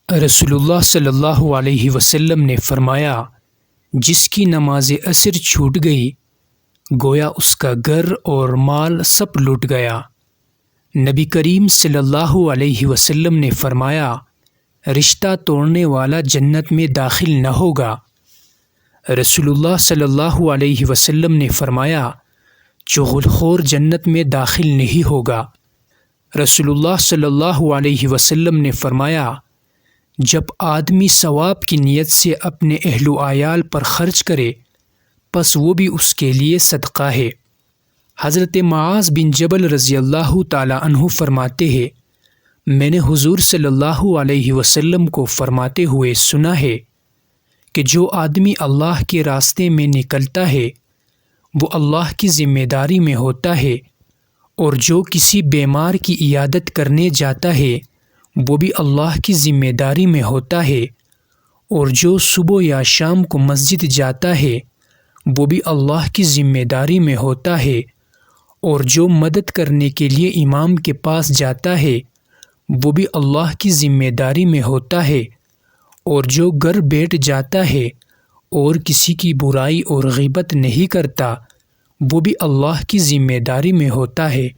رسول اللہ صلی اللہ علیہ وسلم نے فرمایا، جس کی نماز عصر چھوٹ گئی گویا اس کا گھر اور مال سب لٹ گیا۔ نبی کریم صلی اللہ علیہ وسلم نے فرمایا، رشتہ توڑنے والا جنت میں داخل نہ ہوگا۔ رسول اللہ صلی اللہ علیہ وسلم نے فرمایا، چغل خور جنت میں داخل نہیں ہوگا۔ رسول اللہ صلی اللہ علیہ وسلم نے فرمایا، جب آدمی ثواب کی نیت سے اپنے اہل و عیال پر خرچ کرے پس وہ بھی اس کے لیے صدقہ ہے۔ حضرت معاذ بن جبل رضی اللہ تعالی عنہ فرماتے ہیں، میں نے حضور صلی اللہ علیہ وسلم کو فرماتے ہوئے سنا ہے کہ جو آدمی اللہ کے راستے میں نکلتا ہے وہ اللہ کی ذمہ داری میں ہوتا ہے، اور جو کسی بیمار کی عیادت کرنے جاتا ہے وہ بھی اللہ کی ذمہ داری میں ہوتا ہے، اور جو صبح یا شام کو مسجد جاتا ہے وہ بھی اللہ کی ذمہ داری میں ہوتا ہے، اور جو مدد کرنے کے لیے امام کے پاس جاتا ہے وہ بھی اللہ کی ذمہ داری میں ہوتا ہے، اور جو گھر بیٹھ جاتا ہے اور کسی کی برائی اور غیبت نہیں کرتا وہ بھی اللہ کی ذمہ داری میں ہوتا ہے۔